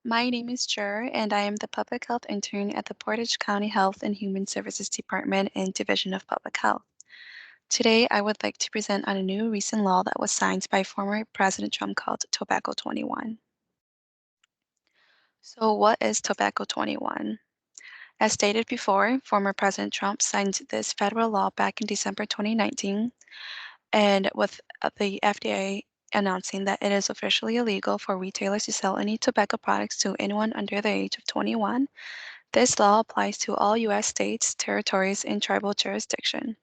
My name is Jer, and I am the public health intern at the Portage County Health and Human Services Department and Division of Public Health. Today, I would like to present on a new recent law that was signed by former President Trump called Tobacco 21. So, what is Tobacco 21? As stated before, former President Trump signed this federal law back in December 2019, and with the FDA announcing that it is officially illegal for retailers to sell any tobacco products to anyone under the age of 21. This law applies to all U.S. states, territories, and tribal jurisdiction.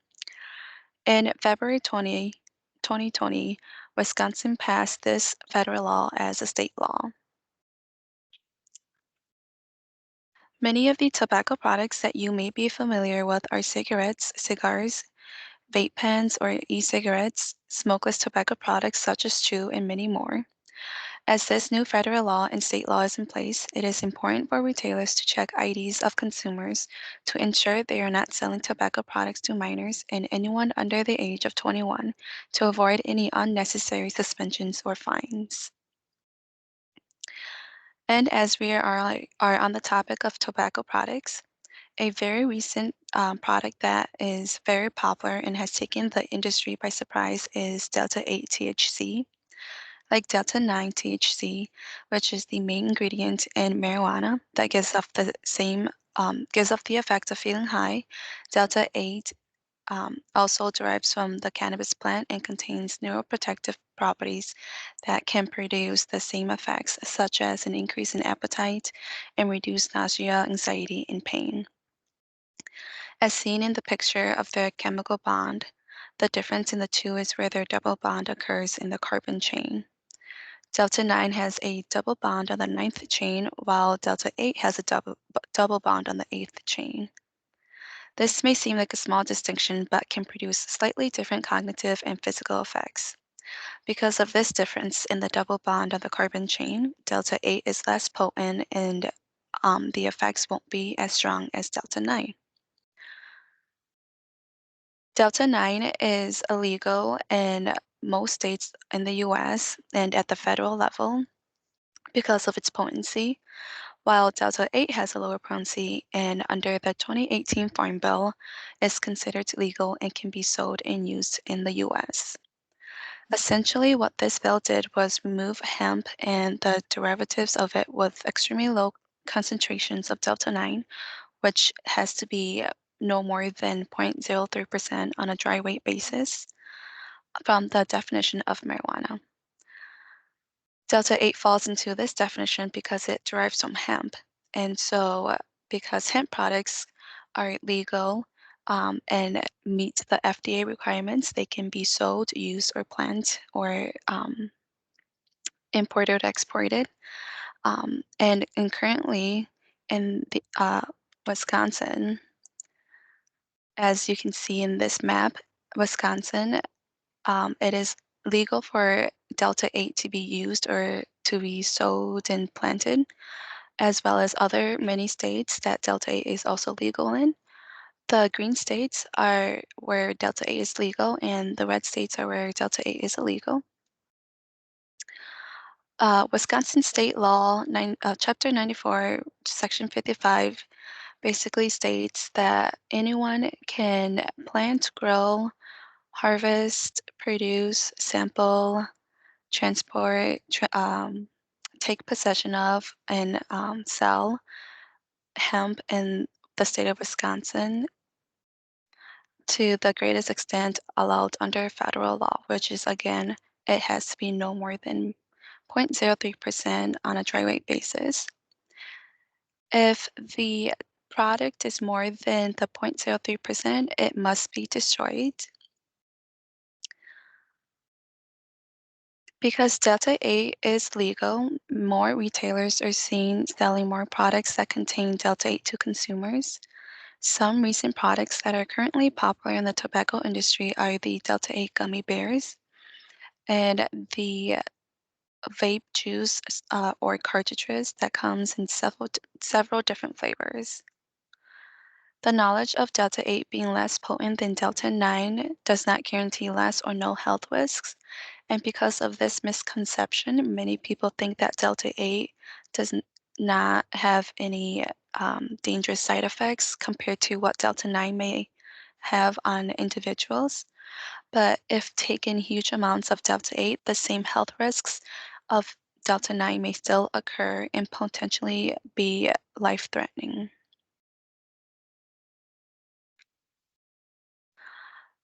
In February 2020, Wisconsin passed this federal law as a state law. Many of the tobacco products that you may be familiar with are cigarettes, cigars, vape pens or e-cigarettes, smokeless tobacco products such as chew, and many more. As this new federal law and state law is in place, it is important for retailers to check IDs of consumers to ensure they are not selling tobacco products to minors and anyone under the age of 21 to avoid any unnecessary suspensions or fines. And as we are on the topic of tobacco products, a very recent product that is very popular and has taken the industry by surprise is Delta 8 THC. Like Delta 9 THC, which is the main ingredient in marijuana that gives off the effect of feeling high. Delta 8 also derives from the cannabis plant and contains neuroprotective properties that can produce the same effects, such as an increase in appetite and reduce nausea, anxiety, and pain. As seen in the picture of the chemical bond, the difference in the two is where their double bond occurs in the carbon chain. Delta 9 has a double bond on the ninth chain, while Delta 8 has a double bond on the eighth chain. This may seem like a small distinction, but can produce slightly different cognitive and physical effects. Because of this difference in the double bond on the carbon chain, Delta 8 is less potent and the effects won't be as strong as Delta 9. Delta 9 is illegal in most states in the US and at the federal level because of its potency, while Delta 8 has a lower potency and under the 2018 Farm Bill is considered legal and can be sold and used in the US. Essentially, what this bill did was remove hemp and the derivatives of it with extremely low concentrations of Delta 9, which has to be no more than 0.03% on a dry weight basis from the definition of marijuana. Delta 8 falls into this definition because it derives from hemp. And so, because hemp products are legal and meet the FDA requirements, they can be sold, used, or planted, or imported or exported. And currently in the Wisconsin, as you can see in this map, Wisconsin, it is legal for Delta 8 to be used or to be sold and planted, as well as other many states that Delta 8 is also legal in. The green states are where Delta 8 is legal, and the red states are where Delta 8 is illegal. Wisconsin State Law, Chapter 94, Section 55, basically states that anyone can plant, grow, harvest, produce, sample, transport, take possession of, and sell hemp in the state of Wisconsin to the greatest extent allowed under federal law, which is again, it has to be no more than 0.03% on a dry weight basis. If the product is more than the 0.03%, it must be destroyed. Because Delta 8 is legal, more retailers are seen selling more products that contain Delta 8 to consumers. Some recent products that are currently popular in the tobacco industry are the Delta 8 gummy bears and the vape juice or cartridges that comes in several different flavors. The knowledge of Delta 8 being less potent than Delta 9 does not guarantee less or no health risks, and because of this misconception, many people think that Delta 8 does not have any dangerous side effects compared to what Delta 9 may have on individuals. But if taken huge amounts of Delta 8, the same health risks of Delta 9 may still occur and potentially be life threatening.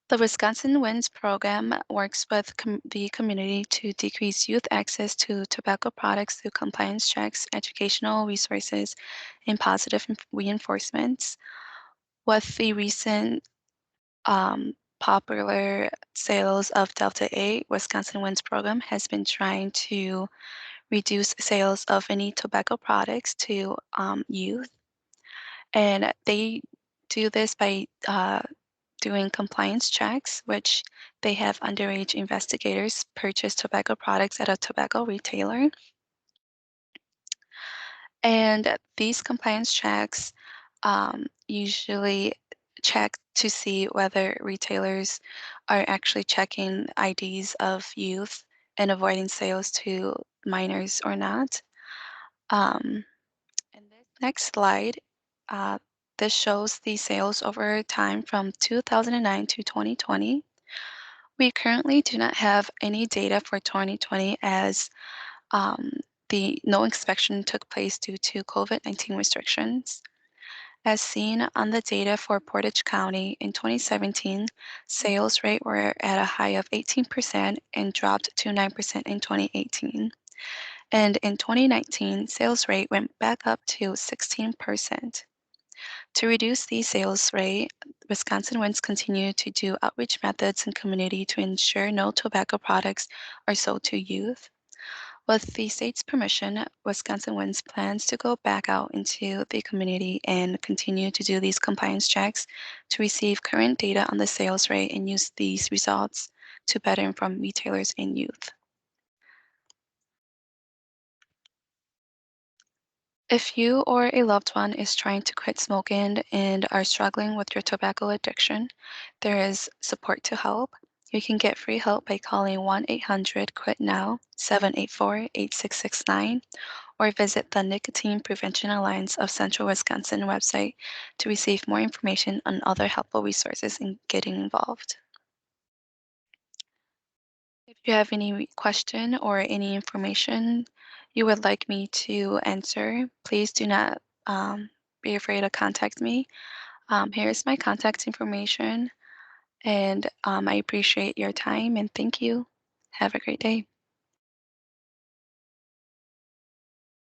The Wisconsin Wins program works with the community to decrease youth access to tobacco products through compliance checks, educational resources, and positive reinforcements. With the recent popular sales of Delta 8, Wisconsin Wins program has been trying to reduce sales of any tobacco products to youth. And they do this by doing compliance checks, which they have underage investigators purchase tobacco products at a tobacco retailer. And these compliance checks usually check to see whether retailers are actually checking IDs of youth and avoiding sales to minors or not. Um, and this next slide, uh, this shows the sales over time from 2009 to 2020. We currently do not have any data for 2020 as um, the no inspection took place due to COVID-19 restrictions. As seen on the data for Portage County in 2017, sales rate were at a high of 18% and dropped to 9% in 2018. And in 2019, sales rate went back up to 16%. To reduce the sales rate, Wisconsin Wins continue to do outreach methods in community to ensure no tobacco products are sold to youth. With the state's permission, Wisconsin Wins plans to go back out into the community and continue to do these compliance checks to receive current data on the sales rate and use these results to better inform retailers and youth. If you or a loved one is trying to quit smoking and are struggling with your tobacco addiction, there is support to help. You can get free help by calling 1-800-QUIT-NOW 784-8669 or visit the Nicotine Prevention Alliance of Central Wisconsin website to receive more information on other helpful resources in getting involved. If you have any question or any information you would like me to answer, please do not be afraid to contact me. Here's my contact information, and I appreciate your time and thank you. Have a great day.